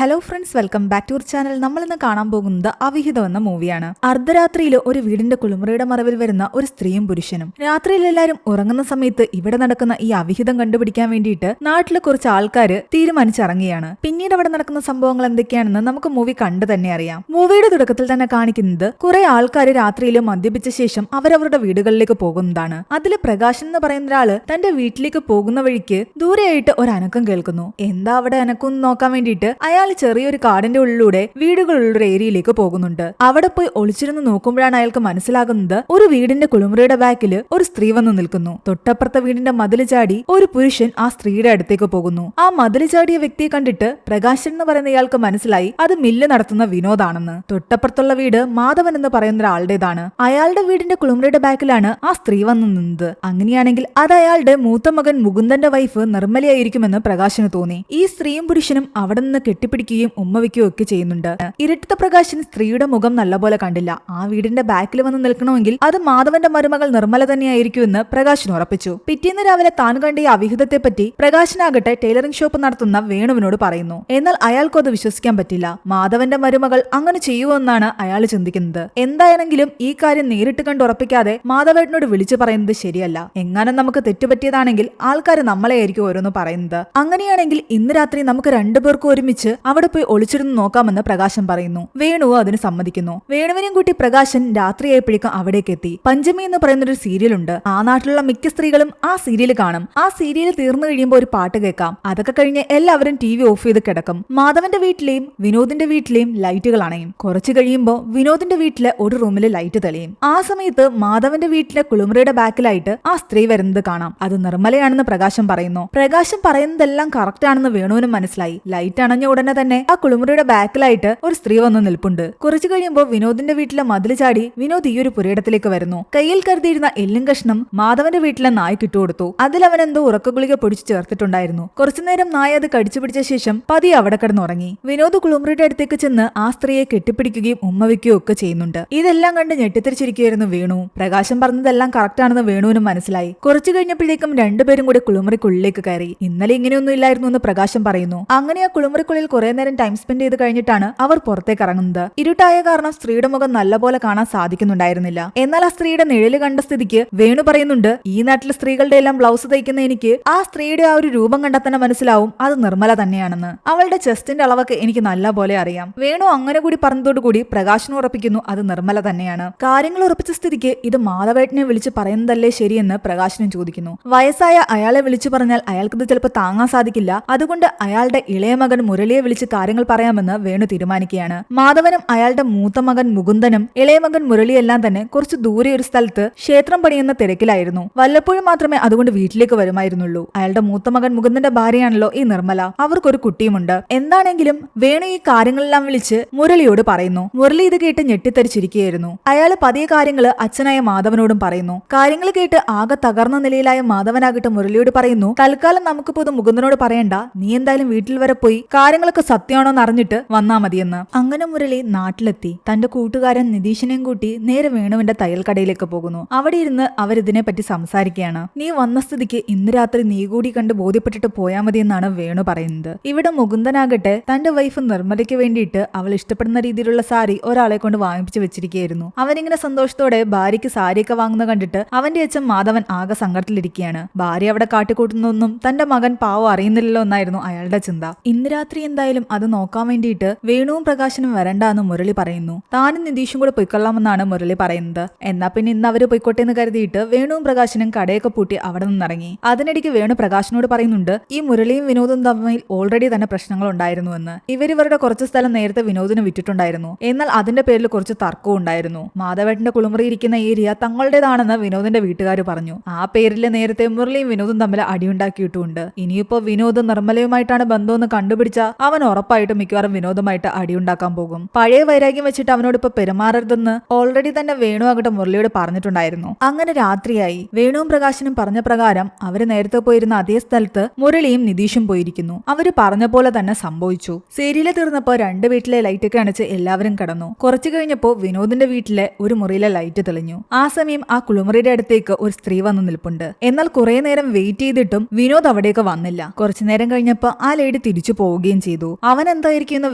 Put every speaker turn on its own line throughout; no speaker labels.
Hello friends, welcome back to our channel. നമ്മൾ ഇന്ന് കാണാൻ പോകുന്നത് അവിഹിതം എന്ന മൂവിയാണ്. അർദ്ധരാത്രിയിൽ ഒരു വീടിന്റെ കുളിമുറിയുടെ മറവിൽ വരുന്ന ഒരു സ്ത്രീയും പുരുഷനും. രാത്രിയിൽ എല്ലാവരും ഉറങ്ങുന്ന സമയത്ത് ഇവിടെ നടക്കുന്ന ഈ അവിഹിതം കണ്ടുപിടിക്കാൻ വേണ്ടിയിട്ട് നാട്ടിലെ കുറച്ച് ആൾക്കാർ തീരുമാനിച്ചിറങ്ങിയാണ്. പിന്നീട് അവിടെ നടക്കുന്ന സംഭവങ്ങൾ എന്തൊക്കെയാണെന്ന് നമുക്ക് മൂവി കണ്ടു തന്നെ അറിയാം. മൂവിയുടെ തുടക്കത്തിൽ തന്നെ കാണിക്കുന്നത് കുറെ ആൾക്കാർ രാത്രിയിൽ മദ്യപിച്ച ശേഷം അവരവരുടെ വീടുകളിലേക്ക് പോകുന്നതാണ്. അതിൽ പ്രകാശൻ എന്ന് പറയുന്ന ഒരാള് തന്റെ വീട്ടിലേക്ക് പോകുന്ന വഴിക്ക് ദൂരെയായിട്ട് ഒരു അനക്കം കേൾക്കുന്നു. എന്താ അവിടെ അനക്കം നോക്കാൻ വേണ്ടിയിട്ട് അയാൾ ചെറിയൊരു കാടിന്റെ ഉള്ളിലൂടെ വീടുകളുള്ള ഏരിയയിലേക്ക് പോകുന്നുണ്ട്. അവിടെ പോയി ഒളിച്ചിരുന്ന് നോക്കുമ്പോഴാണ് അയാൾക്ക് മനസ്സിലാകുന്നത് ഒരു വീടിന്റെ കുളിമുറിയുടെ ബാക്കിൽ ഒരു സ്ത്രീ വന്നു നിൽക്കുന്നു. തൊട്ടപ്പുറത്തെ വീടിന്റെ മതില് ചാടി ഒരു പുരുഷൻ ആ സ്ത്രീയുടെ അടുത്തേക്ക് പോകുന്നു. ആ മതില് ചാടിയ വ്യക്തിയെ കണ്ടിട്ട് പ്രകാശൻ എന്ന് പറയുന്ന ഇയാൾക്ക് മനസ്സിലായി അത് മില്ല് നടത്തുന്ന വിനോദാണെന്ന്. തൊട്ടപ്പുറത്തുള്ള വീട് മാധവൻ എന്ന് പറയുന്ന ഒരാളുടേതാണ്. അയാളുടെ വീടിന്റെ കുളിമുറിയുടെ ബാക്കിലാണ് ആ സ്ത്രീ വന്നു നിന്നത്. അങ്ങനെയാണെങ്കിൽ അത് അയാളുടെ മൂത്ത മകൻ മുകുന്ദന്റെ വൈഫ് നിർമ്മലയായിരിക്കുമെന്ന് പ്രകാശന് തോന്നി. ഈ സ്ത്രീയും പുരുഷനും അവിടെ നിന്ന് കെട്ടിപ്പിടിക്കുകയും ഉമ്മ വയ്ക്കുകയും ഒക്കെ ചെയ്യുന്നുണ്ട്. ഇരട്ട പ്രകാശൻ സ്ത്രീയുടെ മുഖം നല്ലപോലെ കണ്ടില്ല. ആ വീടിന്റെ ബാക്കിൽ വന്ന് നിൽക്കണമെങ്കിൽ അത് മാധവന്റെ മരുമകൾ നിർമ്മല തന്നെയായിരിക്കുമെന്ന് പ്രകാശൻ ഉറപ്പിച്ചു. പിറ്റേന്ന് രാവിലെ താൻ കണ്ട ഈ അവിഹിതത്തെ പറ്റി പ്രകാശനാകട്ടെ ടൈലറിംഗ് ഷോപ്പ് നടത്തുന്ന വേണുവിനോട് പറയുന്നു. എന്നാൽ അയാൾക്കും അത് വിശ്വസിക്കാൻ പറ്റില്ല. മാധവന്റെ മരുമകൾ അങ്ങനെ ചെയ്യുമെന്നാണ് അയാൾ ചിന്തിക്കുന്നത്. എന്തായാണെങ്കിലും ഈ കാര്യം നേരിട്ട് കണ്ട് ഉറപ്പിക്കാതെ മാധവേട്ടനോട് വിളിച്ചു പറയുന്നത് ശരിയല്ല. എങ്ങാനും നമുക്ക് തെറ്റുപറ്റിയതാണെങ്കിൽ ആൾക്കാർ നമ്മളെയായിരിക്കും ഓരോന്ന് പറയുന്നത്. അങ്ങനെയാണെങ്കിൽ ഇന്ന് രാത്രി നമുക്ക് രണ്ടുപേർക്കും ഒരുമിച്ച് അവിടെ പോയി ഒളിച്ചിരുന്ന് നോക്കാമെന്ന് പ്രകാശൻ പറയുന്നു. വേണുവോ അതിന് സമ്മതിക്കുന്നു. വേണുവിനെയും കൂട്ടി പ്രകാശൻ രാത്രിയായപ്പോഴേക്കും അവിടേക്ക് എത്തി. പഞ്ചമി എന്ന് പറയുന്ന ഒരു സീരിയൽ ഉണ്ട്. ആ നാട്ടിലുള്ള മിക്ക സ്ത്രീകളും ആ സീരിയൽ കാണും. ആ സീരിയൽ തീർന്നു കഴിയുമ്പോൾ ഒരു പാട്ട് കേൾക്കാം. അതൊക്കെ കഴിഞ്ഞ് എല്ലാവരും TV ഓഫ് ചെയ്ത് കിടക്കും. മാധവന്റെ വീട്ടിലെയും വിനോദിന്റെ വീട്ടിലെയും ലൈറ്റുകൾ അണയും. കുറച്ചു കഴിയുമ്പോൾ വിനോദിന്റെ വീട്ടിലെ ഒരു റൂമിലെ ലൈറ്റ് തെളിയും. ആ സമയത്ത് മാധവന്റെ വീട്ടിലെ കുളിമുറിയുടെ ബാക്കിലായിട്ട് ആ സ്ത്രീ വരുന്നത് കാണാം. അത് നിർമ്മലയാണെന്ന് പ്രകാശൻ പറയുന്നു. പ്രകാശൻ പറയുന്നതെല്ലാം കറക്റ്റ് ആണെന്ന് വേണുവിനും മനസ്സിലായി. ലൈറ്റ് അണഞ്ഞ ഉടനെ തന്നെ ആ കുളിമുറിയുടെ ബാക്കിലായിട്ട് ഒരു സ്ത്രീ വന്ന് നിൽപ്പുണ്ട്. കുറച്ചു കഴിയുമ്പോൾ വിനോദിന്റെ വീട്ടിലെ മതില് ചാടി വിനോദ് ഈ ഒരു പുരയിടത്തിലേക്ക് വരുന്നു. കയ്യിൽ കരുതിയിരുന്ന എല്ലും കഷ്ണം മാധവന്റെ വീട്ടിലെ നായ്ക്ക് ഇട്ടുകൊടുത്തു. അതിൽ അവൻ എന്തോ ഉറക്ക ഗുളിക പൊടിച്ചു ചേർത്തിട്ടുണ്ടായിരുന്നു. കുറച്ചുനേരം നായ അത് കടിച്ചു പിടിച്ച ശേഷം പതിയെ അവിടെ കിടന്നുറങ്ങി. വിനോദ് കുളിമുറിയുടെ അടുത്തേക്ക് ചെന്ന് ആ സ്ത്രീയെ കെട്ടിപ്പിടിക്കുകയും ഉമ്മ വയ്ക്കുകയും ഒക്കെ ചെയ്യുന്നുണ്ട്. ഇതെല്ലാം കണ്ട് ഞെട്ടിത്തിരിച്ചിരിക്കുകയായിരുന്നു വേണു. പ്രകാശം പറഞ്ഞതെല്ലാം കറക്റ്റ് ആണെന്ന് വേണുവിനും മനസ്സിലായി. കുറച്ചു കഴിഞ്ഞപ്പോഴേക്കും രണ്ടുപേരും കൂടി കുളിമുറിക്കുള്ളിലേക്ക് കയറി. ഇന്നലെ ഇങ്ങനെയൊന്നും ഇല്ലായിരുന്നു എന്ന് പ്രകാശം പറയുന്നു. അങ്ങനെ ആ കുളിമുറിക്കുള്ളിൽ കുറെ നേരം ടൈം സ്പെൻഡ് ചെയ്ത് കഴിഞ്ഞിട്ടാണ് അവർ പുറത്തേക്ക് ഇറങ്ങുന്നത്. ഇരുട്ടായ കാരണം സ്ത്രീയുടെ മുഖം നല്ലപോലെ കാണാൻ സാധിക്കുന്നുണ്ടായിരുന്നില്ല. എന്നാൽ ആ സ്ത്രീയുടെ നിഴല് കണ്ട സ്ഥിതിക്ക് വേണു പറയുന്നുണ്ട്, ഈ നാട്ടിലെ സ്ത്രീകളുടെ എല്ലാം ബ്ലൗസ് തയ്ക്കുന്ന എനിക്ക് ആ സ്ത്രീയുടെ ആ ഒരു രൂപം കണ്ടാൽ തന്നെ മനസ്സിലാവും അത് നിർമ്മല തന്നെയാണെന്ന്. അവളുടെ ചെസ്റ്റിന്റെ അളവൊക്കെ എനിക്ക് നല്ലപോലെ അറിയാം. വേണു അങ്ങനെ കൂടി പറഞ്ഞതോടുകൂടി പ്രകാശനും ഉറപ്പിക്കുന്നു അത് നിർമ്മല തന്നെയാണ്. കാര്യങ്ങൾ ഉറപ്പിച്ച സ്ഥിതിക്ക് ഇത് മാധവേട്ടനെ വിളിച്ച് പറയുന്നതല്ലേ ശരിയെന്ന് പ്രകാശനും ചോദിക്കുന്നു. വയസ്സായ അയാളെ വിളിച്ചു പറഞ്ഞാൽ അയാൾക്കിത് ചിലപ്പോൾ താങ്ങാൻ സാധിക്കില്ല. അതുകൊണ്ട് അയാളുടെ ഇളയ മകൻ മുരളിയെ വിളിച്ച് കാര്യങ്ങൾ പറയാമെന്ന് വേണു തീരുമാനിക്കുകയാണ്. മാധവനും അയാളുടെ മൂത്ത മകൻ മുകുന്ദനും ഇളയ മകൻ മുരളിയെല്ലാം തന്നെ കുറച്ച് ദൂരെ ഒരു സ്ഥലത്ത് ക്ഷേത്രം പണിയുന്ന തിരക്കിലായിരുന്നു. വല്ലപ്പോഴും മാത്രമേ അതുകൊണ്ട് വീട്ടിലേക്ക് വരുമായിരുന്നുള്ളൂ. അയാളുടെ മൂത്ത മകൻ മുകുന്ദന്റെ ഭാര്യയാണല്ലോ ഈ നിർമ്മല. അവർക്കൊരു കുട്ടിയുമുണ്ട്. എന്താണെങ്കിലും വേണു ഈ കാര്യങ്ങളെല്ലാം വിളിച്ച് മുരളിയോട് പറയുന്നു. മുരളി ഇത് കേട്ട് ഞെട്ടിത്തരിച്ചിരിക്കുകയായിരുന്നു. അയാൾ പതിയെ കാര്യങ്ങള് അച്ഛനായ മാധവനോടും പറയുന്നു. കാര്യങ്ങൾ കേട്ട് ആകെ തകർന്ന നിലയിലായ മാധവനാകട്ടെ മുരളിയോട് പറയുന്നു, തൽക്കാലം നമുക്കിപ്പോ ഇത് മുകുന്ദനോട് പറയണ്ട, നീ എന്തായാലും വീട്ടിൽ വരെ പോയി കാര്യങ്ങളൊക്കെ സത്യമാണോ എന്നറിഞ്ഞിട്ട് വന്നാ മതിയെന്ന്. അങ്ങനെ മുരളി നാട്ടിലെത്തി തന്റെ കൂട്ടുകാരൻ നിതീഷിനെയും കൂട്ടി നേരെ വേണുവിന്റെ തയ്യൽ കടയിലേക്ക് പോകുന്നു. അവിടെ ഇരുന്ന് അവരിതിനെ പറ്റി സംസാരിക്കുകയാണ്. നീ വന്ന സ്ഥിതിക്ക് ഇന്ന് രാത്രി നീ കൂടി കണ്ട് ബോധ്യപ്പെട്ടിട്ട് പോയാൽ മതി എന്നാണ് വേണു പറയുന്നത്. ഇവിടെ മുകുന്ദനാകട്ടെ തന്റെ വൈഫ് നിർമ്മലയ്ക്ക് വേണ്ടിയിട്ട് അവൾ ഇഷ്ടപ്പെടുന്ന രീതിയിലുള്ള സാരി ഒരാളെ കൊണ്ട് വാങ്ങിപ്പിച്ചു വെച്ചിരിക്കുകയായിരുന്നു. അവനിങ്ങനെ സന്തോഷത്തോടെ ഭാര്യയ്ക്ക് സാരിയൊക്കെ വാങ്ങുന്ന കണ്ടിട്ട് അവന്റെ അച്ഛൻ മാധവൻ ആകെ സങ്കടത്തിലിരിക്കുകയാണ്. ഭാര്യ അവിടെ കാട്ടിക്കൂട്ടുന്നൊന്നും തന്റെ മകൻ പാവം അറിയുന്നില്ലല്ലോ എന്നായിരുന്നു അയാളുടെ ചിന്ത. ഇന്ന് രാത്രി എന്തായാലും അത് നോക്കാൻ വേണ്ടിയിട്ട് വേണുവും പ്രകാശനും വരണ്ടെന്ന് മുരളി പറയുന്നു. താനും നിതീഷും കൂടെ പൊയ്ക്കൊള്ളാമെന്നാണ് മുരളി പറയുന്നത്. എന്നാ പിന്നെ ഇന്ന് അവര് പൊയ്ക്കോട്ടെ എന്ന് കരുതിയിട്ട് വേണുവും പ്രകാശനും കടയൊക്കെ പൂട്ടി അവിടെ നിന്നിറങ്ങി. അതിനിടയ്ക്ക് വേണു പ്രകാശനോട് പറയുന്നുണ്ട്, ഈ മുരളിയും വിനോദും തമ്മിൽ ഓൾറെഡി തന്നെ പ്രശ്നങ്ങൾ ഉണ്ടായിരുന്നുവെന്ന്. ഇവരുടെ കുറച്ച് സ്ഥലം നേരത്തെ വിനോദിന് വിറ്റിട്ടുണ്ടായിരുന്നു. എന്നാൽ അതിന്റെ പേരിൽ കുറച്ച് തർക്കവും ഉണ്ടായിരുന്നു. മാധവേട്ടന്റെ കുളിമുറി ഇരിക്കുന്ന ഏരിയ തങ്ങളുടേതാണെന്ന് വിനോദിന്റെ വീട്ടുകാർ പറഞ്ഞു. ആ പേരിൽ നേരത്തെ മുരളിയും വിനോദും തമ്മിൽ അടിയുണ്ടാക്കിയിട്ടുമുണ്ട്. ഇനിയിപ്പോ വിനോദ് നിർമ്മലയുമായിട്ടാണ് ബന്ധമെന്ന് കണ്ടുപിടിച്ച അവൻ ഉറപ്പായിട്ടും മിക്കവാറും വിനോദുമായിട്ട് അടിയുണ്ടാക്കാൻ പോകും. പഴയ വൈരാഗ്യം വെച്ചിട്ട് അവനോട് ഇപ്പൊ പെരുമാറരുതെന്ന് ഓൾറെഡി തന്നെ വേണു ആകട്ടെ മുരളിയോട് പറഞ്ഞിട്ടുണ്ടായിരുന്നു. അങ്ങനെ രാത്രിയായി. വേണുവും പ്രകാശനും പറഞ്ഞ പ്രകാരം അവര് നേരത്തെ പോയിരുന്ന അതേ സ്ഥലത്ത് മുരളിയും നിതീഷും പോയിരിക്കുന്നു. അവര് പറഞ്ഞ പോലെ തന്നെ സംഭവിച്ചു. സീരിയല് തീർന്നപ്പോ രണ്ട് വീട്ടിലെ ലൈറ്റൊക്കെ അണച്ച് എല്ലാവരും കിടന്നു. കുറച്ചു കഴിഞ്ഞപ്പോ വിനോദിന്റെ വീട്ടിലെ ഒരു മുറിയിലെ ലൈറ്റ് തെളിഞ്ഞു. ആ സമയം ആ കുളിമുറിയുടെ അടുത്തേക്ക് ഒരു സ്ത്രീ വന്നു നിൽപ്പുണ്ട്. എന്നാൽ കുറെ നേരം വെയിറ്റ് ചെയ്തിട്ടും വിനോദ് അവിടേക്ക് വന്നില്ല. കുറച്ചു നേരം കഴിഞ്ഞപ്പോ ആ ലേഡി തിരിച്ചു പോവുകയും ചെയ്തു. ചെയ്തു. അവൻ എന്തായിരിക്കും ഇന്ന്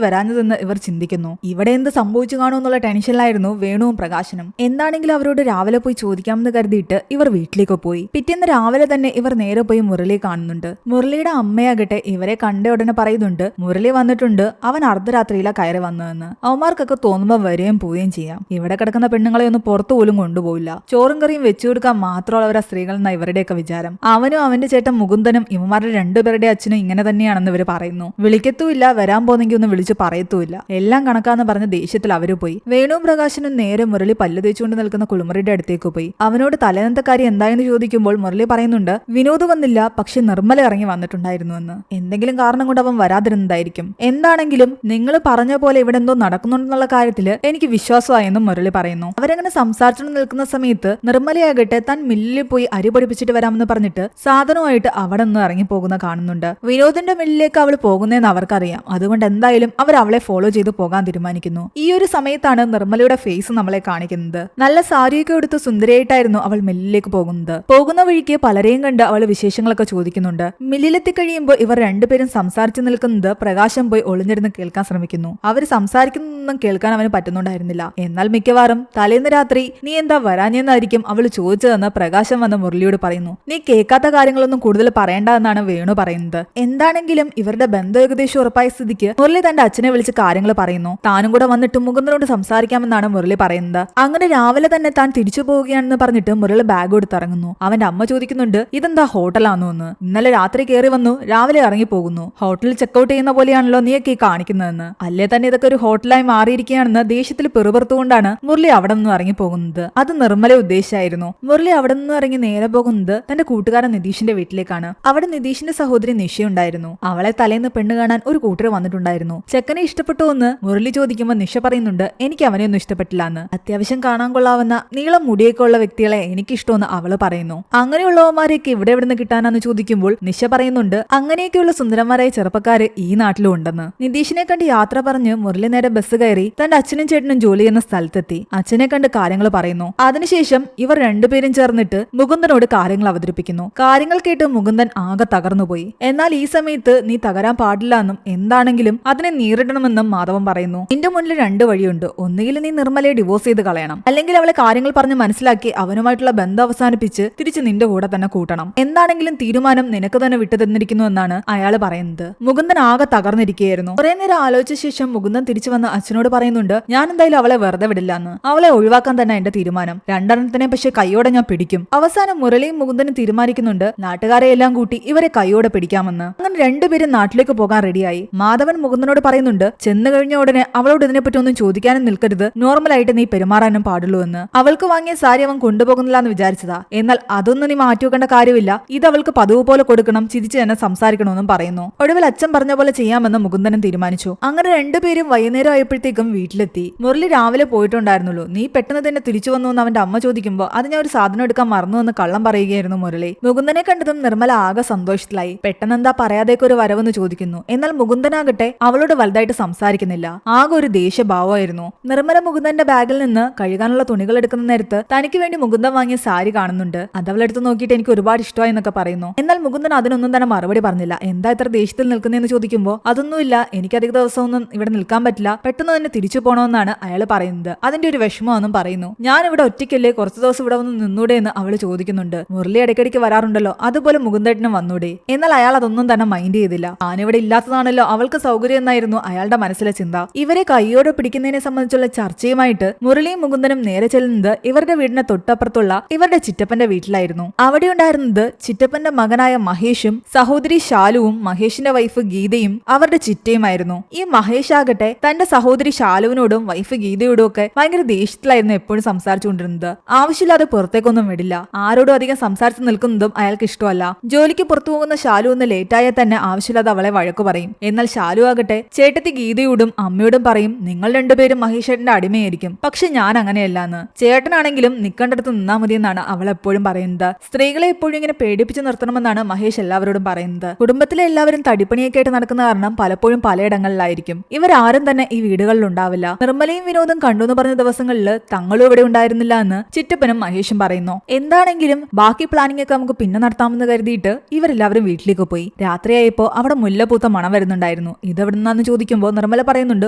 വരാഞ്ഞതെന്ന് ഇവർ ചിന്തിക്കുന്നു. ഇവിടെ എന്ത് സംഭവിച്ചു കാണുമെന്നുള്ള ടെൻഷനിലായിരുന്നു വേണുവും പ്രകാശനും. എന്താണെങ്കിലും അവരോട് രാവിലെ പോയി ചോദിക്കാമെന്ന് കരുതിയിട്ട് ഇവർ വീട്ടിലേക്ക് പോയി. പിറ്റേന്ന് രാവിലെ തന്നെ ഇവർ നേരെ പോയി മുരളിയെ കാണുന്നുണ്ട്. മുരളിയുടെ അമ്മയാകട്ടെ ഇവരെ കണ്ട ഉടനെ പറയുന്നുണ്ട്, മുരളി വന്നിട്ടുണ്ട്, അവൻ അർദ്ധരാത്രിയിലാ കയറി വന്നതെന്ന്. അവന്മാർക്കൊക്കെ തോന്നുമ്പോൾ വരികയും പോവുകയും ചെയ്യാം. ഇവിടെ കിടക്കുന്ന പെണ്ണുങ്ങളെ ഒന്നും പുറത്തു പോലും കൊണ്ടുപോയില്ല. ചോറും കറിയും വെച്ചു കൊടുക്കാൻ മാത്രമുള്ളവരാ സ്ത്രീകൾ എന്ന ഇവരുടെയൊക്കെ വിചാരം. അവനും അവന്റെ ചേട്ടൻ മുകുന്ദനും ഇവന്മാരുടെ രണ്ടുപേരുടെ അച്ഛനും ഇങ്ങനെ തന്നെയാണെന്ന് ഇവർ പറയുന്നു. വിളിക്കത്തുമില്ല, വരാൻ പോന്നെങ്കിൽ ഒന്ന് വിളിച്ചു പറയത്തുമില്ല. എല്ലാം കണക്കാന്ന് പറഞ്ഞ ദേഷ്യത്തിൽ അവര് പോയി. വേണുവും പ്രകാശനും നേരെ മുരളി പല്ല് തേച്ചുകൊണ്ട് നിൽക്കുന്ന കുളിമുറിയുടെ അടുത്തേക്ക് പോയി. അവനോട് തലേന്നത്തെ കാര്യം എന്തായെന്ന് ചോദിക്കുമ്പോൾ മുരളി പറയുന്നുണ്ട്, വിനോദ് വന്നില്ല, പക്ഷെ നിർമ്മല ഇറങ്ങി വന്നിട്ടുണ്ടായിരുന്നുവെന്ന്. എന്തെങ്കിലും കാരണം കൊണ്ട് അവൻ വരാതിരുന്നതായിരിക്കും. എന്താണെങ്കിലും നിങ്ങൾ പറഞ്ഞ പോലെ ഇവിടെ എന്തോ നടക്കുന്നുണ്ടെന്നുള്ള കാര്യത്തിൽ എനിക്ക് വിശ്വാസമായെന്നും മുരളി പറയുന്നു. അവരങ്ങനെ സംസാരിച്ചു നിൽക്കുന്ന സമയത്ത് നിർമ്മലയാകട്ടെ താൻ മില്ലിൽ പോയി അരി പൊടിപ്പിച്ചിട്ട് വരാമെന്ന് പറഞ്ഞിട്ട് സാധനമായിട്ട് അവിടെ നിന്ന് ഇറങ്ങിപ്പോകുന്ന കാണുന്നുണ്ട്. വിനോദിന്റെ മില്ലിലേക്ക് അവൾ പോകുന്നതെന്ന് അവർക്കറിയാം. അതുകൊണ്ട് എന്തായാലും അവർ അവളെ ഫോളോ ചെയ്ത് പോകാൻ തീരുമാനിക്കുന്നു. ഈ ഒരു സമയത്താണ് നിർമ്മലയുടെ ഫേസ് നമ്മളെ കാണിക്കുന്നത്. നല്ല സാരിയൊക്കെ എടുത്ത് സുന്ദരിയായിട്ടായിരുന്നു അവൾ മില്ലിലേക്ക് പോകുന്നത്. പോകുന്ന വഴിക്ക് പലരെയും കണ്ട് അവൾ വിശേഷങ്ങളൊക്കെ ചോദിക്കുന്നുണ്ട്. മില്ലിലെത്തി കഴിയുമ്പോൾ ഇവർ രണ്ടുപേരും സംസാരിച്ചു നിൽക്കുന്നത് പ്രകാശം പോയി ഒളിഞ്ഞിരുന്ന് കേൾക്കാൻ ശ്രമിക്കുന്നു. അവർ സംസാരിക്കുന്നതൊന്നും കേൾക്കാൻ അവന് പറ്റുന്നുണ്ടായിരുന്നില്ല. എന്നാൽ മിക്കവാറും തലേന്ന് രാത്രി നീ എന്താ വരാഞ്ഞെന്നായിരിക്കും അവൾ ചോദിച്ചതെന്ന് പ്രകാശം വന്ന് മുരളിയോട് പറയുന്നു. നീ കേൾക്കാത്ത കാര്യങ്ങളൊന്നും കൂടുതൽ പറയേണ്ട എന്നാണ് വേണു പറയുന്നത്. എന്താണെങ്കിലും ഇവരുടെ ബന്ധം ഏകദേശം ഉറപ്പായ സ്ഥിതിക്ക് മുരളി തന്റെ അച്ഛനെ വിളിച്ച് കാര്യങ്ങൾ പറയുന്നു. താനും കൂടെ വന്നിട്ട് മുകുന്ദനോട് സംസാരിക്കാമെന്നാണ് മുരളി പറയുന്നത്. അങ്ങനെ രാവിലെ തന്നെ താൻ തിരിച്ചു പോവുകയാണെന്ന് പറഞ്ഞിട്ട് മുരളി ബാഗ് എടുത്തിറങ്ങുന്നു. അവന്റെ അമ്മ ചോദിക്കുന്നുണ്ട്, ഇതെന്താ ഹോട്ടലാണോ എന്ന്? ഇന്നലെ രാത്രി കയറി വന്നു, രാവിലെ ഇറങ്ങി പോകുന്നു. ഹോട്ടലിൽ ചെക്കൗട്ട് ചെയ്യുന്ന പോലെയാണല്ലോ നീയൊക്കെ ഈ കാണിക്കുന്നതെന്ന്. അല്ലേ തന്നെ ഇതൊക്കെ ഒരു ഹോട്ടലായി മാറിയിരിക്കുകയാണെന്ന് ദേഷ്യത്തിൽ പിറുപിറുത്തുകൊണ്ടാണ് മുരളി അവിടെ നിന്ന് ഇറങ്ങി പോകുന്നത്. അത് നിർമ്മല ഉദ്ദേശിച്ചായിരുന്നു. മുരളി അവിടെ നിന്ന് ഇറങ്ങി നേരെ പോകുന്നത് തന്റെ കൂട്ടുകാരൻ നിതീഷിന്റെ വീട്ടിലേക്കാണ്. അവിടെ നിതീഷിന്റെ സഹോദരി നിഷയുണ്ടായിരുന്നു. അവളെ തലേന്ന് പെണ്ണ് കാണാൻ ഒരു കൂട്ടർ വന്നിട്ടുണ്ടായിരുന്നു. ചെക്കനെ ഇഷ്ടപ്പെട്ടോ എന്ന് മുരളി ചോദിക്കുമ്പോൾ നിഷ പറയുന്നുണ്ട്, എനിക്ക് അവനെയൊന്നും ഇഷ്ടപ്പെട്ടില്ല എന്ന്. അത്യാവശ്യം കാണാൻ കൊള്ളാവുന്ന നീളം മുടിയൊക്കെ ഉള്ള വ്യക്തികളെ എനിക്കിഷ്ടമെന്ന് അവള് പറയുന്നു. അങ്ങനെയുള്ളവന്മാരെയൊക്കെ ഇവിടെ എവിടെ നിന്ന് കിട്ടാനാന്ന് ചോദിക്കുമ്പോൾ നിഷ പറയുന്നുണ്ട്, അങ്ങനെയൊക്കെയുള്ള സുന്ദരന്മാരായ ചെറുപ്പക്കാര് ഈ നാട്ടിലും ഉണ്ടെന്ന്. നിതീഷിനെ കണ്ട് യാത്ര പറഞ്ഞ് മുരളി നേരെ ബസ് കയറി തന്റെ അച്ഛനും ചേട്ടനും ജോലി ചെയ്യുന്ന സ്ഥലത്തെത്തി. അച്ഛനെ കണ്ട് കാര്യങ്ങൾ പറയുന്നു. അതിനുശേഷം ഇവർ രണ്ടുപേരും ചേർന്നിട്ട് മുകുന്ദനോട് കാര്യങ്ങൾ അവതരിപ്പിക്കുന്നു. കാര്യങ്ങൾ കേട്ട് മുകുന്ദൻ ആകെ തകർന്നുപോയി. എന്നാൽ ഈ സമയത്ത് നീ തകരാൻ പാടില്ല എന്നും എന്താണെങ്കിലും അതിനെ നേരിടണമെന്നും മാധവൻ പറയുന്നു. നിന്റെ മുന്നിൽ രണ്ട് വഴിയുണ്ട്. ഒന്നുകിൽ നീ നിർമ്മലയെ ഡിവോഴ്സ് ചെയ്ത് കളയണം, അല്ലെങ്കിൽ അവളെ കാര്യങ്ങൾ പറഞ്ഞ് മനസ്സിലാക്കി അവനുമായിട്ടുള്ള ബന്ധം അവസാനിപ്പിച്ച് തിരിച്ച് നിന്റെ കൂടെ തന്നെ കൂട്ടണം. എന്താണെങ്കിലും തീരുമാനം നിനക്ക് തന്നെ വിട്ടു തന്നിരിക്കുന്നു എന്നാണ് അയാള് പറയുന്നത്. മുകുന്ദൻ ആകെ തകർന്നിരിക്കുകയായിരുന്നു. കുറെ നേരം ആലോചിച്ച ശേഷം മുകുന്ദൻ തിരിച്ചു വന്ന് അച്ഛനോട് പറയുന്നുണ്ട്, ഞാൻ എന്തായാലും അവളെ വെറുതെ വിടില്ല എന്ന്. അവളെ ഒഴിവാക്കാൻ തന്നെ എന്റെ തീരുമാനം. രണ്ടെണ്ണത്തിനെ പക്ഷെ കൈയോടെ ഞാൻ പിടിക്കും. അവസാനം മുരളിയും മുകുന്ദനും തീരുമാനിക്കുന്നുണ്ട് നാട്ടുകാരെ എല്ലാം കൂട്ടി ഇവരെ കൈയോടെ പിടിക്കാമെന്ന്. അങ്ങനെ രണ്ടുപേരും നാട്ടിലേക്ക് പോകാൻ റെഡിയായി. മാധവൻ മുകുന്ദനോട് പറയുന്നുണ്ട്, ചെന്നു കഴിഞ്ഞ ഉടനെ അവളോട് ഇതിനെപ്പറ്റി ഒന്നും ചോദിക്കാനും നിൽക്കരുത്, നോർമലായിട്ട് നീ പെരുമാറാനും പാടുള്ളൂ എന്ന്. അവൾക്ക് വാങ്ങിയ സാരി അവൻ കൊണ്ടുപോകുന്നില്ല എന്ന് വിചാരിച്ചതാ. എന്നാൽ അതൊന്നും നീ മാറ്റിവെക്കേണ്ട കാര്യമില്ല. ഇത് അവൾക്ക് പതിവ് പോലെ കൊടുക്കണം, ചിരിച്ച് തന്നെ സംസാരിക്കണമെന്നും പറയുന്നു. ഒടുവിൽ അച്ഛൻ പറഞ്ഞ പോലെ ചെയ്യാമെന്ന് മുകുന്ദനും തീരുമാനിച്ചു. അങ്ങനെ രണ്ടുപേരും വൈകുന്നേരം ആയപ്പോഴത്തേക്കും വീട്ടിലെത്തി. മുരളി രാവിലെ പോയിട്ടുണ്ടായിരുന്നുള്ളൂ. നീ പെട്ടെന്ന് തന്നെ തിരിച്ചു വന്നു എന്ന് അവന്റെ അമ്മ ചോദിക്കുമ്പോൾ അത് ഞാൻ ഒരു സാധനം എടുക്കാൻ മറന്നു എന്ന് കള്ളം പറയുകയായിരുന്നു മുരളി. മുകുന്ദനെ കണ്ടതും നിർമ്മല ആകെ സന്തോഷത്തിലായി. പെട്ടെന്ന് എന്താ പറയാതേക്ക് ഒരു വരവെന്ന് ചോദിക്കുന്നു. എന്നാൽ മുകുന്ദനാകട്ടെ അവളോട് വലുതായിട്ട് സംസാരിക്കുന്നില്ല. ആകെ ഒരു ദേഷ്യഭാവമായിരുന്നു. നിർമ്മല മുകുന്ദന്റെ ബാഗിൽ നിന്ന് കഴുകാനുള്ള തുണികൾ എടുക്കുന്ന നേരത്ത് തനിക്ക് വേണ്ടി മുകുന്ദൻ വാങ്ങിയ സാരി കാണുന്നുണ്ട്. അത് അവളെടുത്ത് നോക്കിയിട്ട് എനിക്ക് ഒരുപാട് ഇഷ്ടമായി എന്നൊക്കെ പറയുന്നു. എന്നാൽ മുകുന്ദൻ അതിനൊന്നും തന്നെ മറുപടി പറഞ്ഞില്ല. എന്താ ഇത്ര ദേഷ്യത്തിൽ നിൽക്കുന്നതെന്ന് ചോദിക്കുമ്പോൾ അതൊന്നുമില്ല, എനിക്ക് അധിക ദിവസമൊന്നും ഇവിടെ നിൽക്കാൻ പറ്റില്ല, പെട്ടെന്ന് തന്നെ തിരിച്ചു പോകണമെന്നാണ് അയാൾ പറയുന്നത്. അതിന്റെ ഒരു വിഷമമെന്നും പറയുന്നു. ഞാൻ ഇവിടെ ഒറ്റയ്ക്കല്ലേ, കുറച്ചു ദിവസം ഇവിടെ വന്ന് നിന്നൂടെ എന്ന് അവള് ചോദിക്കുന്നുണ്ട്. മുരളി ഇടയ്ക്കിടയ്ക്ക് വരാറുണ്ടല്ലോ, അതുപോലെ മുകുന്ദേട്ടനും വന്നൂടെ? എന്നാൽ അയാൾ അതൊന്നും തന്നെ മൈൻഡ് ചെയ്തില്ല. ഞാനിവിടെ ഇല്ലാത്തതാണല്ലോ അവൾക്ക് സൗകര്യം എന്നായിരുന്നു അയാളുടെ മനസ്സിലെ ചിന്ത. ഇവരെ കൈയോടെ പിടിക്കുന്നതിനെ സംബന്ധിച്ചുള്ള ചർച്ചയുമായിട്ട് മുരളിയും മുകുന്ദനും നേരെ ചെല്ലുന്നത് ഇവരുടെ വീടിന് തൊട്ടപ്പുറത്തുള്ള ഇവരുടെ ചിറ്റപ്പന്റെ വീട്ടിലായിരുന്നു. അവിടെ ഉണ്ടായിരുന്നത് ചിറ്റപ്പന്റെ മകനായ മഹേഷും സഹോദരി ശാലുവും മഹേഷിന്റെ വൈഫ് ഗീതയും അവരുടെ ചിറ്റയുമായിരുന്നു. ഈ മഹേഷ് ആകട്ടെ തന്റെ സഹോദരി ശാലുവിനോടും വൈഫ് ഗീതയോടും ഒക്കെ ഭയങ്കര ദേഷ്യത്തിലായിരുന്നു എപ്പോഴും സംസാരിച്ചുകൊണ്ടിരുന്നത്. ആവശ്യമില്ലാതെ പുറത്തേക്കൊന്നും വിടില്ല. ആരോടും അധികം സംസാരിച്ചു നിൽക്കുന്നതും അയാൾക്ക് ഇഷ്ടമല്ല. ജോലിക്ക് പുറത്തു പോകുന്ന ശാലു ഒന്ന് ലേറ്റായാൽ തന്നെ ആവശ്യമില്ലാതെ അവളെ വഴക്കു പറയും. എന്നാൽ ശാലു ആകട്ടെ ചേട്ടത്തി ഗീതയോടും അമ്മയോടും പറയും, നിങ്ങൾ രണ്ടുപേരും മഹേഷേട്ടന്റെ അടിമയായിരിക്കും, പക്ഷെ ഞാൻ അങ്ങനെയല്ലാന്ന്. ചേട്ടനാണെങ്കിലും നിൽക്കേണ്ടടുത്ത് നിന്നാ മതിയെന്നാണ് അവൾ എപ്പോഴും പറയുന്നത്. സ്ത്രീകളെ എപ്പോഴും ഇങ്ങനെ പേടിപ്പിച്ച് നിർത്തണമെന്നാണ് മഹേഷ് എല്ലാവരോടും പറയുന്നത്. കുടുംബത്തിലെ എല്ലാവരും തടിപ്പണിയൊക്കെ ആയിട്ട് നടക്കുന്ന കാരണം പലപ്പോഴും പലയിടങ്ങളിലായിരിക്കും. ഇവരാരും തന്നെ ഈ വീട് വീടുകളിൽ ഉണ്ടാവില്ല. നിർമ്മലയും വിനോദും കണ്ടുവെന്ന് പറഞ്ഞ ദിവസങ്ങളിൽ തങ്ങളും ഇവിടെ ഉണ്ടായിരുന്നില്ല എന്ന് ചിറ്റപ്പനും മഹേഷും പറയുന്നു. എന്താണെങ്കിലും ബാക്കി പ്ലാനിംഗ് ഒക്കെ നമുക്ക് പിന്നെ നടത്താമെന്ന് കരുതിയിട്ട് ഇവരെല്ലാവരും വീട്ടിലേക്ക് പോയി. രാത്രിയായപ്പോ അവിടെ മുല്ല പൂത്ത മണം വരുന്നുണ്ടായിരുന്നു. ഇതെവിടെ നിന്നാന്ന് ചോദിക്കുമ്പോൾ നിർമ്മല പറയുന്നുണ്ട്